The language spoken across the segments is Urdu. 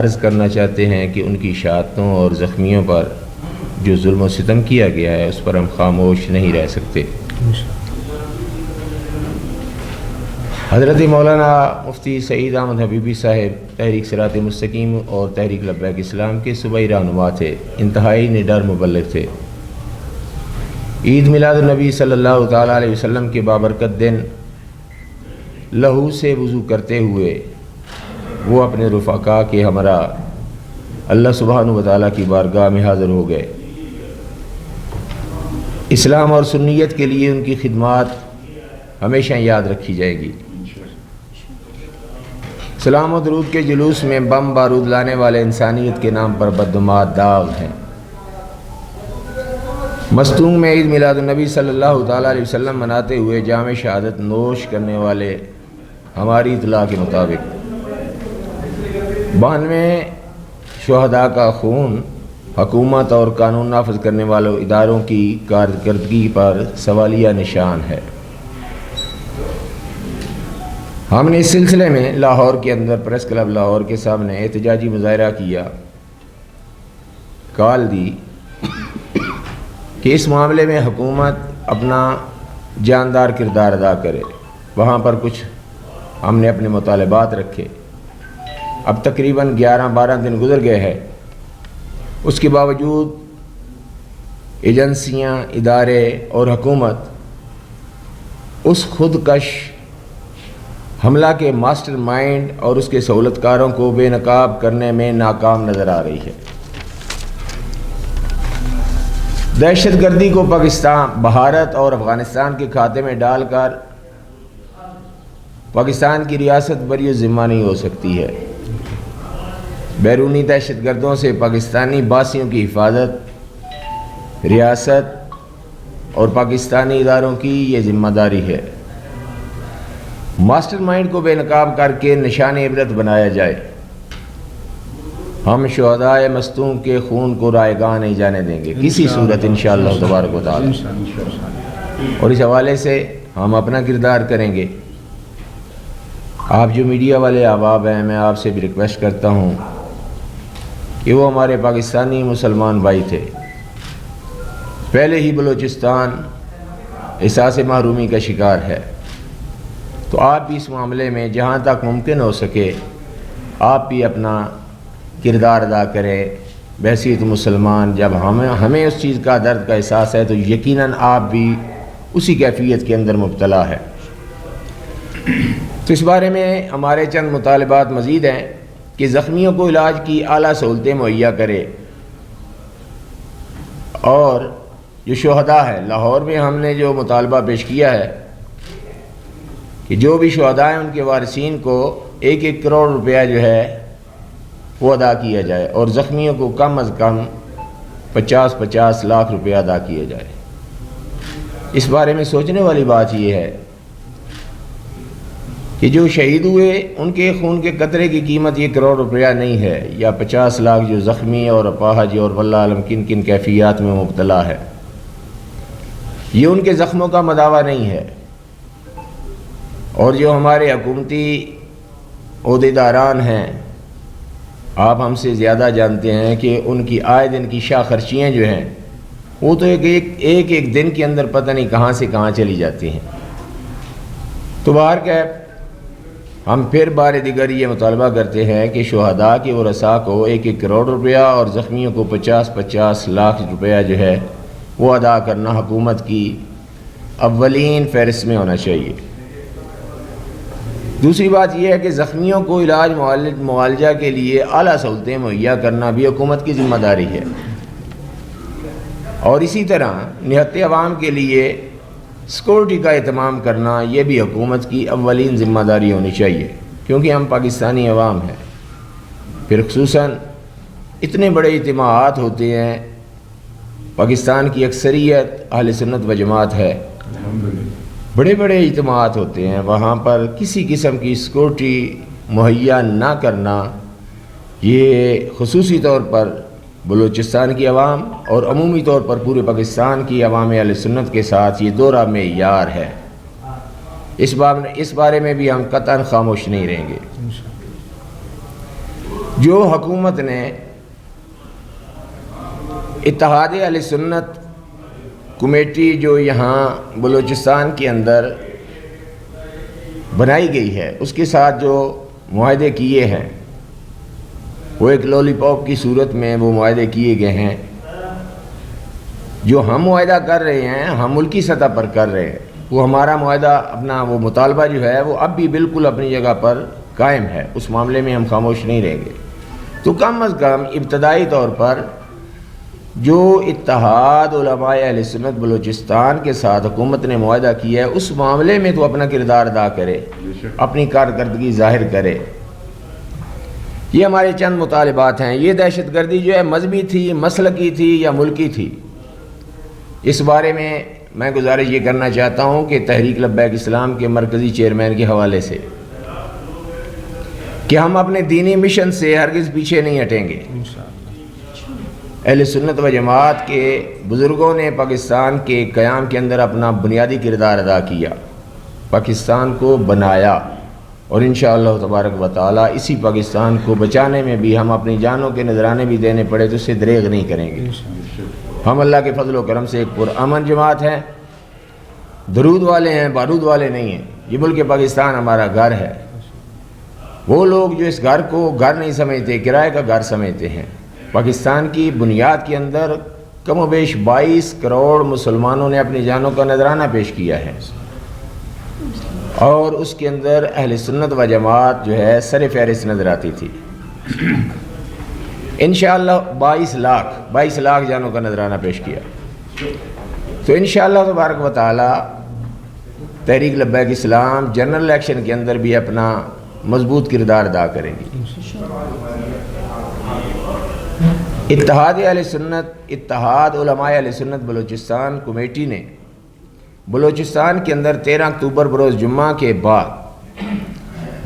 عرض کرنا چاہتے ہیں کہ ان کی شہادتوں اور زخمیوں پر جو ظلم و ستم کیا گیا ہے اس پر ہم خاموش نہیں رہ سکتے۔ حضرت مولانا مفتی سعید احمد حبیبی صاحب تحریک صراط مستقیم اور تحریک لبیک اسلام کے صوبائی رہنما تھے، انتہائی نڈر مبلغ تھے۔ عید میلاد النبی صلی اللہ تعالیٰ علیہ وسلم کے بابرکت دن لہو سے وضو کرتے ہوئے وہ اپنے رفقا کے ہمراہ اللہ سبحانہ و تعالیٰ کی بارگاہ میں حاضر ہو گئے۔ اسلام اور سنیت کے لیے ان کی خدمات ہمیشہ یاد رکھی جائے گی۔ سلام و درود کے جلوس میں بم بارود لانے والے انسانیت کے نام پر بددمات داغ ہیں۔ مستونگ میں عید میلاد النبی صلی اللہ تعالیٰ علیہ وسلم مناتے ہوئے جام شہادت نوش کرنے والے ہماری اطلاع کے مطابق 92 شہداء کا خون حکومت اور قانون نافذ کرنے والوں اداروں کی کارکردگی پر سوالیہ نشان ہے۔ ہم نے اس سلسلے میں لاہور کے اندر پریس کلب لاہور کے سامنے احتجاجی مظاہرہ کیا، کال دی کہ اس معاملے میں حکومت اپنا جاندار کردار ادا کرے۔ وہاں پر کچھ ہم نے اپنے مطالبات رکھے۔ اب تقریباً 11-12 دن گزر گئے ہیں، اس کے باوجود ایجنسیاں، ادارے اور حکومت اس خودکش حملہ کے ماسٹر مائنڈ اور اس کے سہولت کاروں کو بے نقاب کرنے میں ناکام نظر آ رہی ہے۔ دہشت گردی کو پاکستان، بھارت اور افغانستان کے کھاتے میں ڈال کر پاکستان کی ریاست بری ذمہ نہیں ہو سکتی ہے۔ بیرونی دہشت گردوں سے پاکستانی باسیوں کی حفاظت ریاست اور پاکستانی اداروں کی یہ ذمہ داری ہے۔ ماسٹر مائنڈ کو بے نقاب کر کے نشان عبرت بنایا جائے۔ ہم شہدائے مستونگ کے خون کو رائگاں نہیں جانے دیں گے کسی صورت انشاءاللہ تبارک و تعالی، اور اس حوالے سے ہم اپنا کردار کریں گے۔ آپ جو میڈیا والے احباب ہیں، میں آپ سے بھی ریکویسٹ کرتا ہوں کہ وہ ہمارے پاکستانی مسلمان بھائی تھے، پہلے ہی بلوچستان احساس محرومی کا شکار ہے، تو آپ بھی اس معاملے میں جہاں تک ممکن ہو سکے آپ بھی اپنا کردار ادا کریں بحیثیت مسلمان۔ جب ہمیں اس چیز کا درد کا احساس ہے تو یقیناً آپ بھی اسی کیفیت کے اندر مبتلا ہے۔ تو اس بارے میں ہمارے چند مطالبات مزید ہیں کہ زخمیوں کو علاج کی اعلیٰ سہولتیں مہیا کرے، اور جو شہداء ہے لاہور میں ہم نے جو مطالبہ پیش کیا ہے کہ جو بھی شہداء ہیں ان کے وارثین کو 1 کروڑ روپیہ جو ہے وہ ادا کیا جائے، اور زخمیوں کو کم از کم 50 لاکھ روپیہ ادا کیا جائے۔ اس بارے میں سوچنے والی بات یہ ہے کہ جو شہید ہوئے ان کے خون کے قطرے کی قیمت 1 کروڑ روپیہ نہیں ہے، یا 50 لاکھ جو زخمی اور اپاہج اور واللہ عالم کن کن کیفیات میں مبتلا ہے، یہ ان کے زخموں کا مداوع نہیں ہے۔ اور جو ہمارے حکومتی عہدیداران ہیں، آپ ہم سے زیادہ جانتے ہیں کہ ان کی آئے دن کی شاہ خرچیاں جو ہیں وہ تو ایک دن کے اندر پتہ نہیں کہاں سے کہاں چلی جاتی ہیں۔ تو بہرکیف ہم پھر بار دیگر یہ مطالبہ کرتے ہیں کہ شہداء کے ورثاء کو 1 کروڑ روپیہ اور زخمیوں کو 50 لاکھ روپیہ جو ہے وہ ادا کرنا حکومت کی اولین فہرست میں ہونا چاہیے۔ دوسری بات یہ ہے کہ زخمیوں کو علاج معالجہ کے لیے اعلیٰ سہولتیں مہیا کرنا بھی حکومت کی ذمہ داری ہے، اور اسی طرح نہت عوام کے لیے سیکورٹی کا اہتمام کرنا یہ بھی حکومت کی اولین ذمہ داری ہونی چاہیے، کیونکہ ہم پاکستانی عوام ہیں۔ پھر خصوصاً اتنے بڑے اجتماعات ہوتے ہیں، پاکستان کی اکثریت اہل سنت و جماعت ہے، بڑے بڑے اجتماعات ہوتے ہیں، وہاں پر کسی قسم کی سیکورٹی مہیا نہ کرنا یہ خصوصی طور پر بلوچستان کی عوام اور عمومی طور پر پورے پاکستان کی عوام اہل سنت کے ساتھ یہ دورہ معیار ہے۔ اس بارے میں بھی ہم قطعاً خاموش نہیں رہیں گے۔ جو حکومت نے اتحاد اہل سنت کمیٹی جو یہاں بلوچستان کے اندر بنائی گئی ہے اس کے ساتھ جو معاہدے کیے ہیں وہ ایک لولی پاپ کی صورت میں وہ معاہدے کیے گئے ہیں. جو ہم معاہدہ کر رہے ہیں ہم ملکی سطح پر کر رہے ہیں، وہ ہمارا معاہدہ اپنا وہ مطالبہ جو ہے وہ اب بھی بالکل اپنی جگہ پر قائم ہے، اس معاملے میں ہم خاموش نہیں رہیں گے. تو کم از کم ابتدائی طور پر جو اتحاد علماء اہل سنت بلوچستان کے ساتھ حکومت نے معاہدہ کیا ہے اس معاملے میں تو اپنا کردار ادا کرے، اپنی کارکردگی ظاہر کرے. یہ ہمارے چند مطالبات ہیں. یہ دہشت گردی جو ہے مذہبی تھی، مسلکی تھی یا ملکی تھی، اس بارے میں گزارش یہ کرنا چاہتا ہوں کہ تحریک لبیک اسلام کے مرکزی چیئرمین کے حوالے سے کہ ہم اپنے دینی مشن سے ہرگز پیچھے نہیں ہٹیں گے. اہل سنت و جماعت کے بزرگوں نے پاکستان کے قیام کے اندر اپنا بنیادی کردار ادا کیا، پاکستان کو بنایا، اور انشاءاللہ تبارک و تعالی اسی پاکستان کو بچانے میں بھی ہم اپنی جانوں کے نذرانے بھی دینے پڑے تو اسے دریغ نہیں کریں گے. ہم اللہ کے فضل و کرم سے ایک پرامن جماعت ہیں، درود والے ہیں، بارود والے نہیں ہیں. یہ ملک پاکستان ہمارا گھر ہے. وہ لوگ جو اس گھر کو گھر نہیں سمجھتے، کرائے کا گھر سمجھتے ہیں. پاکستان کی بنیاد کے اندر کم و بیش 22 کروڑ مسلمانوں نے اپنی جانوں کا نذرانہ پیش کیا ہے، اور اس کے اندر اہل سنت و جماعت جو ہے سر فہرست نظر آتی تھی. انشاءاللہ 22 لاکھ جانوں کا نذرانہ پیش کیا. تو انشاءاللہ تبارک و تعالی تحریک لبیک اسلام جنرل الیکشن کے اندر بھی اپنا مضبوط کردار ادا کرے گی. اتحاد علماء اہل سنت بلوچستان کمیٹی نے بلوچستان کے اندر 13 اکتوبر بروز جمعہ کے بعد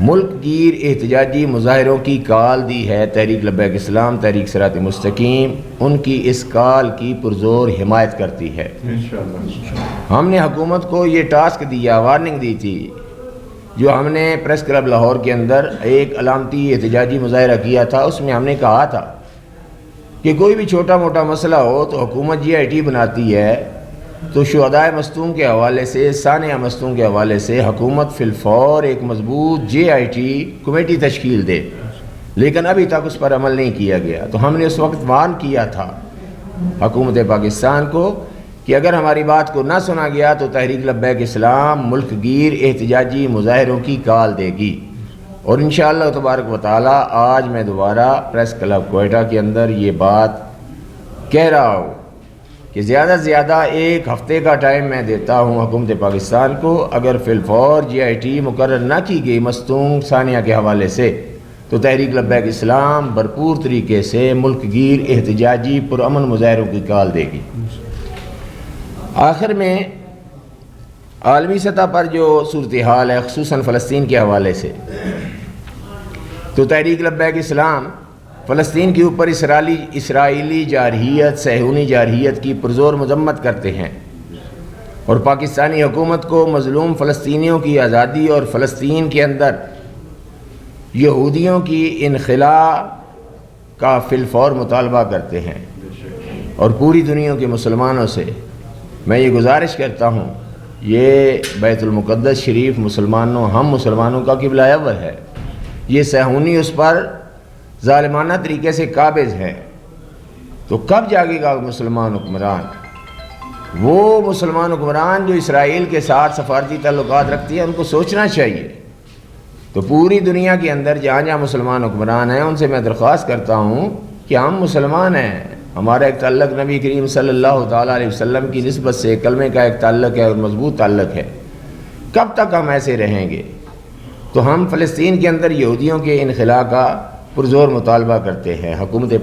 ملک گیر احتجاجی مظاہروں کی کال دی ہے. تحریک لبیک اسلام، تحریک صراط مستقیم ان کی اس کال کی پرزور حمایت کرتی ہے. ہم نے حکومت کو یہ ٹاسک دیا، وارننگ دی تھی، جو ہم نے پریس کلب لاہور کے اندر ایک علامتی احتجاجی مظاہرہ کیا تھا. اس میں ہم نے کہا تھا کہ کوئی بھی چھوٹا موٹا مسئلہ ہو تو حکومت GIT بناتی ہے، تو شہدائے مصدوم کے حوالے سے، ثانیہ مصدوم کے حوالے سے حکومت فی الفور ایک مضبوط GIT کمیٹی تشکیل دے. لیکن ابھی تک اس پر عمل نہیں کیا گیا. تو ہم نے اس وقت وارن کیا تھا حکومت پاکستان کو کہ اگر ہماری بات کو نہ سنا گیا تو تحریک لبیک اسلام ملک گیر احتجاجی مظاہروں کی کال دے گی. اور انشاءاللہ تبارک و تعالی آج میں دوبارہ پریس کلب کوئٹہ کے اندر یہ بات کہہ رہا ہوں کہ زیادہ سے زیادہ 1 ہفتے کا ٹائم میں دیتا ہوں حکومت پاکستان کو. اگر فی الفور GIT مقرر نہ کی گئی مصدوم ثانیہ کے حوالے سے تو تحریک لبیک اسلام بھرپور طریقے سے ملک گیر احتجاجی پرامن مظاہروں کی کال دے گی. آخر میں عالمی سطح پر جو صورتحال ہے خصوصاً فلسطین کے حوالے سے، تو تحریک لبیک اسلام فلسطین کے اوپر اسرائیلی جارحیت، صہیونی جارحیت کی پرزور مذمت کرتے ہیں، اور پاکستانی حکومت کو مظلوم فلسطینیوں کی آزادی اور فلسطین کے اندر یہودیوں کی انخلاء کا فی الفور مطالبہ کرتے ہیں. اور پوری دنیا کے مسلمانوں سے میں یہ گزارش کرتا ہوں، یہ بیت المقدس شریف ہم مسلمانوں کا قبلہ اول ہے. یہ صہیونی اس پر ظالمانہ طریقے سے قابض ہے. تو کب جاگے گا مسلمان حکمران؟ وہ مسلمان حکمران جو اسرائیل کے ساتھ سفارتی تعلقات رکھتی ہیں، ان کو سوچنا چاہیے. تو پوری دنیا کے اندر جہاں جہاں مسلمان حکمران ہیں ان سے میں درخواست کرتا ہوں کہ ہم مسلمان ہیں، ہمارا ایک تعلق نبی کریم صلی اللہ تعالیٰ علیہ وسلم کی نسبت سے کلمے کا ایک تعلق ہے اور مضبوط تعلق ہے. کب تک ہم ایسے رہیں گے؟ تو ہم فلسطین کے اندر یہودیوں کے انخلاء کا پرزور مطالبہ کرتے ہیں. حکومت